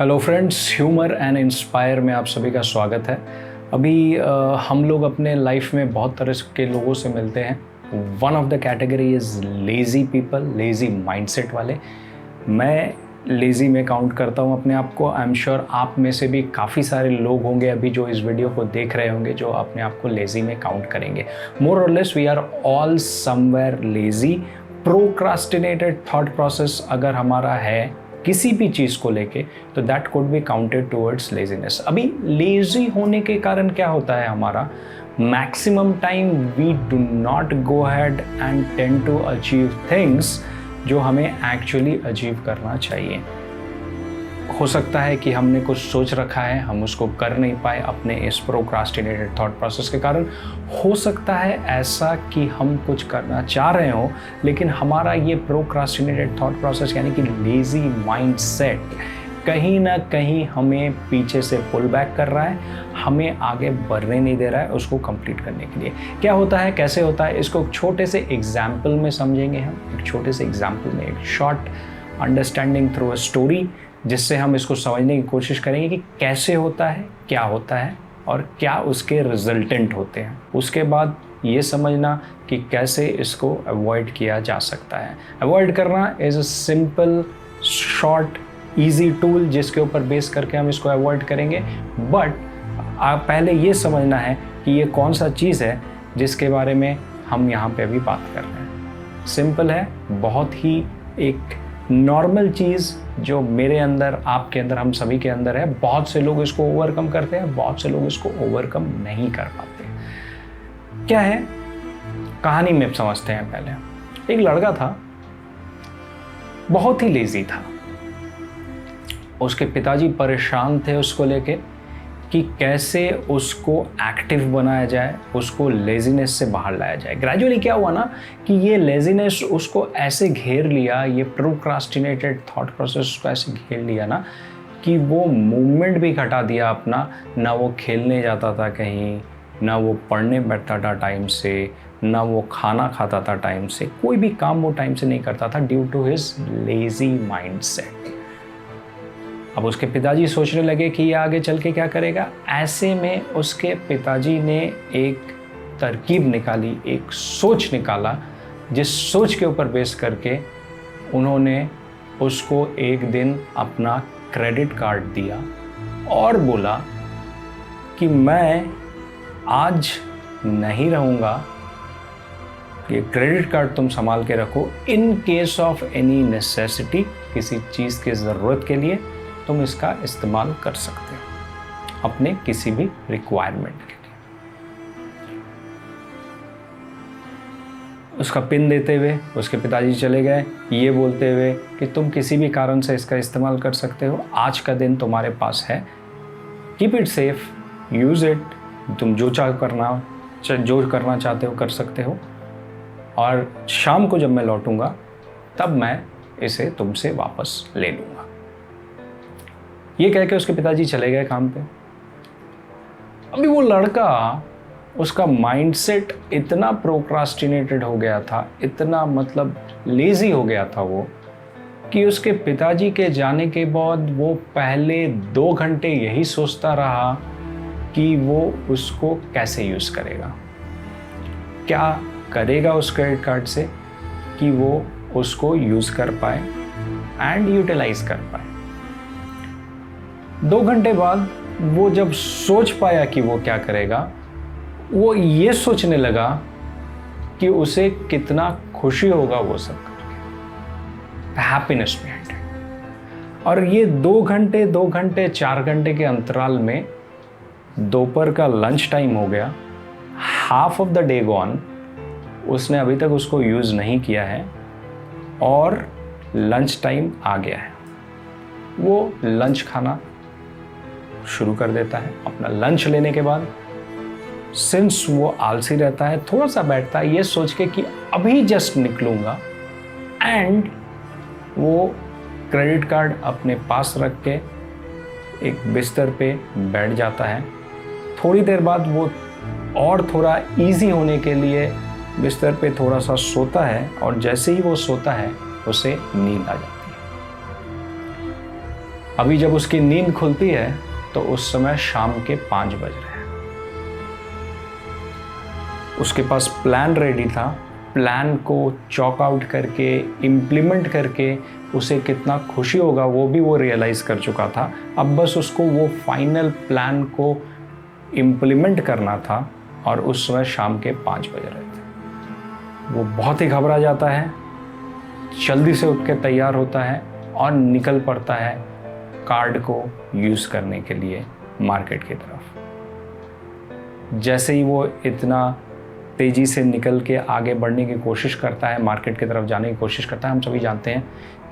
Hello friends, humour and inspire में आप सभी का स्वागत है। अभी हम लोग अपने लाइफ में बहुत तरह के लोगों से मिलते हैं। One of the category is lazy people, lazy mindset वाले। मैं लेज़ी में काउंट करता हूँ अपने आप को। आई एम श्योर आप में से भी काफ़ी सारे लोग होंगे अभी जो इस वीडियो को देख रहे होंगे जो अपने आप को लेज़ी में काउंट करेंगे। मोर और less we are all somewhere lazy. Procrastinated thought process अगर हमारा है किसी भी चीज़ को लेके तो that could be counted towards laziness. अभी लेजी होने के कारण क्या होता है, हमारा maximum time we do not go ahead and tend to achieve things जो हमें एक्चुअली अचीव करना चाहिए। हो सकता है कि हमने कुछ सोच रखा है, हम उसको कर नहीं पाए अपने इस प्रोक्रास्टिनेटेड थॉट प्रोसेस के कारण। हो सकता है ऐसा कि हम कुछ करना चाह रहे हो लेकिन हमारा ये प्रोक्रास्टिनेटेड थॉट प्रोसेस यानी कि लेज़ी माइंडसेट कहीं ना कहीं हमें पीछे से पुल बैक कर रहा है, हमें आगे बढ़ने नहीं दे रहा है उसको कंप्लीट करने के लिए। क्या होता है, कैसे होता है, इसको एक छोटे से एग्जाम्पल में समझेंगे हम। एक छोटे से एग्जाम्पल में, एक short understanding through a story, जिससे हम इसको समझने की कोशिश करेंगे कि कैसे होता है, क्या होता है और क्या उसके रिजल्टेंट होते हैं। उसके बाद ये समझना कि कैसे इसको अवॉइड किया जा सकता है। अवॉइड करना is a simple short easy tool जिसके ऊपर बेस करके हम इसको अवॉइड करेंगे। बट आप पहले ये समझना है कि ये कौन सा चीज़ है जिसके बारे में हम यहाँ पे अभी बात कर रहे हैं। सिंपल है, बहुत ही एक नॉर्मल चीज़ जो मेरे अंदर, आपके अंदर, हम सभी के अंदर है। बहुत से लोग इसको ओवरकम करते हैं, बहुत से लोग इसको ओवरकम नहीं कर पाते। क्या है, कहानी में समझते हैं पहले। एक लड़का था, बहुत ही लेजी था। उसके पिताजी परेशान थे उसको लेके कि कैसे उसको एक्टिव बनाया जाए, उसको लेजीनेस से बाहर लाया जाए। ग्रेजुअली क्या हुआ ना कि ये लेजीनेस उसको ऐसे घेर लिया, ये प्रोक्रास्टिनेटेड थॉट प्रोसेस उसको ऐसे घेर लिया ना कि वो मूवमेंट भी घटा दिया अपना। ना वो खेलने जाता था कहीं, ना वो पढ़ने बैठता था टाइम से, ना वो खाना खाता था टाइम से, कोई भी काम वो टाइम से नहीं करता था due to his lazy mindset. अब उसके पिताजी सोचने लगे कि ये आगे चल के क्या करेगा। ऐसे में उसके पिताजी ने एक तरकीब निकाली, एक सोच निकाला, जिस सोच के ऊपर बेस करके उन्होंने उसको एक दिन अपना क्रेडिट कार्ड दिया और बोला कि मैं आज नहीं रहूँगा, ये क्रेडिट कार्ड तुम संभाल के रखो। In case of any necessity, किसी चीज़ की ज़रूरत के लिए तुम इसका इस्तेमाल कर सकते हो अपने किसी भी रिक्वायरमेंट के लिए। उसका पिन देते हुए उसके पिताजी चले गए, ये बोलते हुए कि तुम किसी भी कारण से इसका इस्तेमाल कर सकते हो, आज का दिन तुम्हारे पास है, keep it safe, use it, तुम जो करना चाहते हो कर सकते हो, और शाम को जब मैं लौटूंगा तब मैं इसे तुमसे वापस ले लूँगा। ये कह के उसके पिताजी चले गए काम पे। अभी वो लड़का, उसका माइंडसेट इतना प्रोक्रास्टिनेटेड हो गया था, इतना मतलब लेजी हो गया था वो, कि उसके पिताजी के जाने के बाद वो पहले 2 घंटे यही सोचता रहा कि वो उसको कैसे यूज़ करेगा, क्या करेगा उस क्रेडिट कार्ड से कि वो उसको यूज़ कर पाए एंड यूटिलाइज कर पाए। 2 घंटे बाद वो जब सोच पाया कि वो क्या करेगा, वो ये सोचने लगा कि उसे कितना खुशी होगा वो सब करके, हैप्पीनेस बिहाइंड इट। और ये 2 घंटे 4 घंटे के अंतराल में दोपहर का लंच टाइम हो गया, half of the day gone, उसने अभी तक उसको यूज़ नहीं किया है और लंच टाइम आ गया है। वो लंच खाना शुरू कर देता है। अपना लंच लेने के बाद, सिंस वो आलसी रहता है, थोड़ा सा बैठता है ये सोच के कि अभी जस्ट निकलूँगा, एंड वो क्रेडिट कार्ड अपने पास रख के एक बिस्तर पे बैठ जाता है। थोड़ी देर बाद वो और थोड़ा इजी होने के लिए बिस्तर पे थोड़ा सा सोता है, और जैसे ही वो सोता है उसे नींद आ जाती है। अभी जब उसकी नींद खुलती है तो उस समय शाम के 5 बज रहे हैं। उसके पास प्लान रेडी था, प्लान को चॉक आउट करके इम्प्लीमेंट करके उसे कितना खुशी होगा वो भी वो रियलाइज़ कर चुका था। अब बस उसको वो फाइनल प्लान को इम्प्लीमेंट करना था और उस समय शाम के 5 बज रहे थे। वो बहुत ही घबरा जाता है, जल्दी से उठ के तैयार होता है और निकल पड़ता है कार्ड को यूज़ करने के लिए मार्केट की तरफ। जैसे ही वो इतना तेज़ी से निकल के आगे बढ़ने की कोशिश करता है, मार्केट की तरफ जाने की कोशिश करता है, हम सभी जानते हैं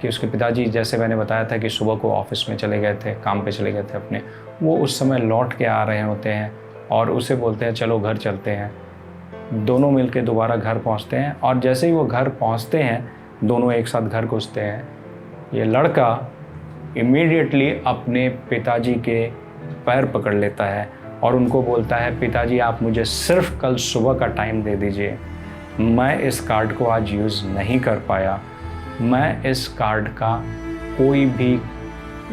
कि उसके पिताजी, जैसे मैंने बताया था कि सुबह को ऑफिस में चले गए थे, काम पे चले गए थे अपने, वो उस समय लौट के आ रहे होते हैं और उसे बोलते हैं चलो घर चलते हैं। दोनों मिलके दोबारा घर पहुंचते हैं और जैसे ही वो घर पहुंचते हैं, दोनों एक साथ घर घुसते हैं। ये लड़का इमीडिएटली अपने पिताजी के पैर पकड़ लेता है और उनको बोलता है, पिताजी आप मुझे सिर्फ कल सुबह का टाइम दे दीजिए, मैं इस कार्ड को आज यूज़ नहीं कर पाया, मैं इस कार्ड का कोई भी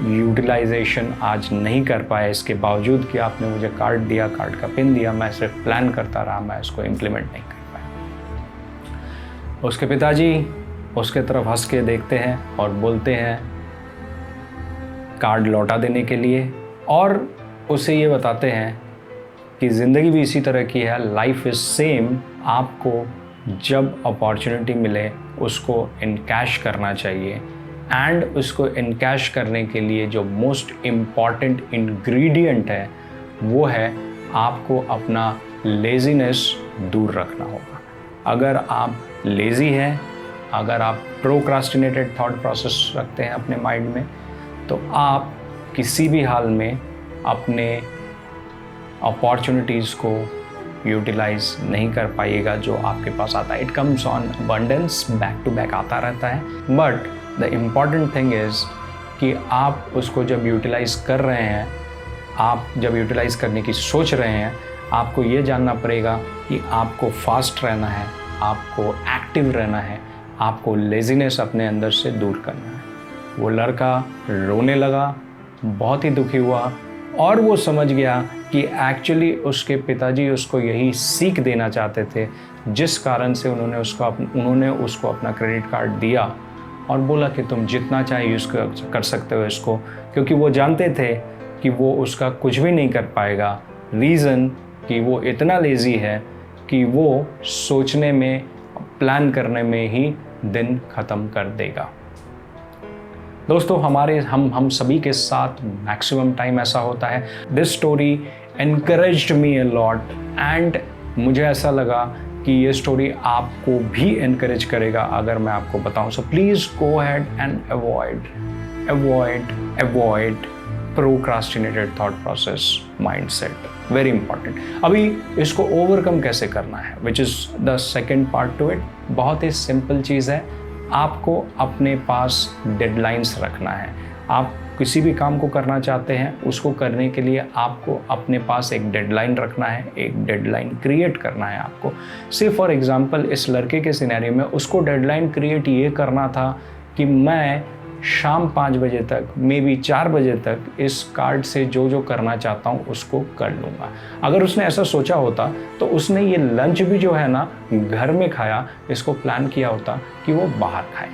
यूटिलाइजेशन आज नहीं कर पाया, इसके बावजूद कि आपने मुझे कार्ड दिया, कार्ड का पिन दिया, मैं सिर्फ प्लान करता रहा, मैं इसको इम्प्लीमेंट नहीं कर पाया। उसके पिताजी उसके तरफ हंस के देखते हैं और बोलते हैं कार्ड लौटा देने के लिए, और उसे ये बताते हैं कि ज़िंदगी भी इसी तरह की है, लाइफ इज़ सेम, आपको जब अपॉर्चुनिटी मिले उसको इनकैश करना चाहिए। एंड उसको इनकैश करने के लिए जो मोस्ट इम्पॉर्टेंट इंग्रेडिएंट है वो है आपको अपना लेज़ीनेस दूर रखना होगा। अगर आप लेज़ी हैं, अगर आप प्रोक्रास्टिनेटेड थॉट प्रोसेस रखते हैं अपने माइंड में, तो आप किसी भी हाल में अपने अपॉर्चुनिटीज़ को यूटिलाइज नहीं कर पाइएगा जो आपके पास आता है। It comes on abundance, back to back आता रहता है, but the important thing is कि आप उसको जब यूटिलाइज कर रहे हैं, आप जब यूटिलाइज करने की सोच रहे हैं, आपको ये जानना पड़ेगा कि आपको फास्ट रहना है, आपको एक्टिव रहना है, आपको लेज़ीनेस अपने अंदर से दूर करना है। वो लड़का रोने लगा, बहुत ही दुखी हुआ और वो समझ गया कि एक्चुअली उसके पिताजी उसको यही सीख देना चाहते थे, जिस कारण से उन्होंने उसको अपना क्रेडिट कार्ड दिया और बोला कि तुम जितना चाहे यूज़ कर सकते हो इसको, क्योंकि वो जानते थे कि वो उसका कुछ भी नहीं कर पाएगा। रीज़न कि वो इतना लेज़ी है कि वो सोचने में, प्लान करने में ही दिन ख़त्म कर देगा। दोस्तों, हम सभी के साथ मैक्सिमम टाइम ऐसा होता है। This story encouraged me a lot and मुझे ऐसा लगा कि ये स्टोरी आपको भी एनकरेज करेगा अगर मैं आपको बताऊं। So please go ahead and avoid procrastinated thought process mindset, very important. अभी इसको ओवरकम कैसे करना है, which is the second part to it. बहुत ही सिंपल चीज़ है, आपको अपने पास डेडलाइंस रखना है। आप किसी भी काम को करना चाहते हैं, उसको करने के लिए आपको अपने पास एक डेडलाइन रखना है, एक डेडलाइन क्रिएट करना है आपको। से फॉर एग्जांपल इस लड़के के सिनेरियो में उसको डेडलाइन क्रिएट ये करना था कि मैं शाम 5 बजे तक, मे बी 4 बजे तक इस कार्ड से जो जो करना चाहता हूँ उसको कर लूँगा। अगर उसने ऐसा सोचा होता तो उसने ये लंच भी जो है ना घर में खाया, इसको प्लान किया होता कि वो बाहर खाए।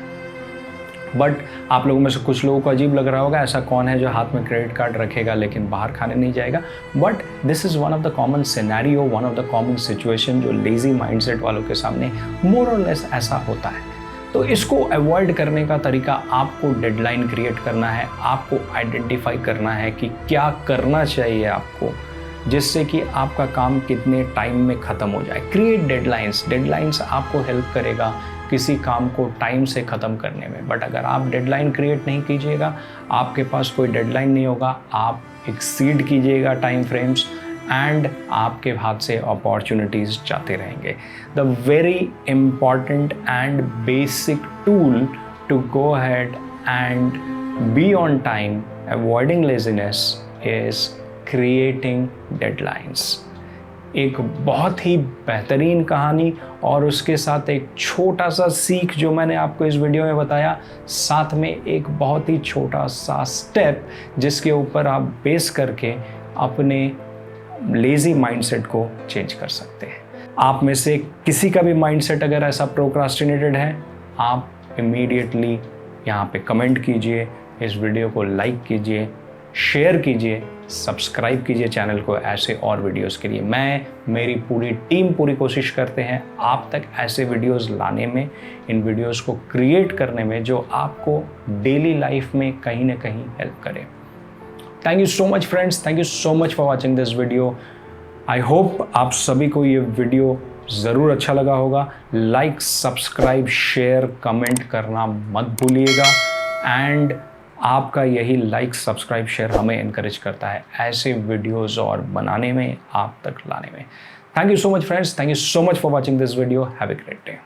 बट आप लोगों में से कुछ लोगों को अजीब लग रहा होगा, ऐसा कौन है जो हाथ में क्रेडिट कार्ड रखेगा लेकिन बाहर खाने नहीं जाएगा। But this is one of the common scenario, one of the common situation जो लेज़ी माइंडसेट वालों के सामने मोर और लेस ऐसा होता है। तो इसको अवॉइड करने का तरीका, आपको डेडलाइन क्रिएट करना है, आपको आइडेंटिफाई करना है कि क्या करना चाहिए आपको, जिससे कि आपका काम कितने टाइम में ख़त्म हो जाए। क्रिएट डेडलाइंस आपको हेल्प करेगा किसी काम को टाइम से ख़त्म करने में। बट अगर आप डेडलाइन क्रिएट नहीं कीजिएगा, आपके पास कोई डेडलाइन नहीं होगा, आप एक्सीड कीजिएगा टाइम फ्रेम्स एंड आपके हाथ से अपॉर्चुनिटीज़ जाते रहेंगे। The very important and basic tool to go ahead and be on time, avoiding laziness is creating deadlines. एक बहुत ही बेहतरीन कहानी और उसके साथ एक छोटा सा सीख जो मैंने आपको इस वीडियो में बताया, साथ में एक बहुत ही छोटा सा स्टेप जिसके ऊपर आप बेस करके अपने लेज़ी माइंडसेट को चेंज कर सकते हैं। आप में से किसी का भी माइंडसेट अगर ऐसा प्रोक्रास्टिनेटेड है, आप इमीडिएटली यहाँ पे कमेंट कीजिए, इस वीडियो को लाइक कीजिए, शेयर कीजिए, सब्सक्राइब कीजिए चैनल को ऐसे और वीडियोस के लिए। मेरी पूरी टीम पूरी कोशिश करते हैं आप तक ऐसे वीडियोस लाने में, इन वीडियोस को क्रिएट करने में जो आपको डेली लाइफ में कहीं ना कहीं हेल्प करे। Thank you so much friends, thank you so much for watching this video. I hope आप सभी को ये वीडियो ज़रूर अच्छा लगा होगा। लाइक, सब्सक्राइब, शेयर, कमेंट करना मत भूलिएगा। एंड आपका यही लाइक, सब्सक्राइब, शेयर हमें इनकरेज करता है ऐसे वीडियोस और बनाने में, आप तक लाने में। Thank you so much friends, thank you so much for watching this video. Have a great day.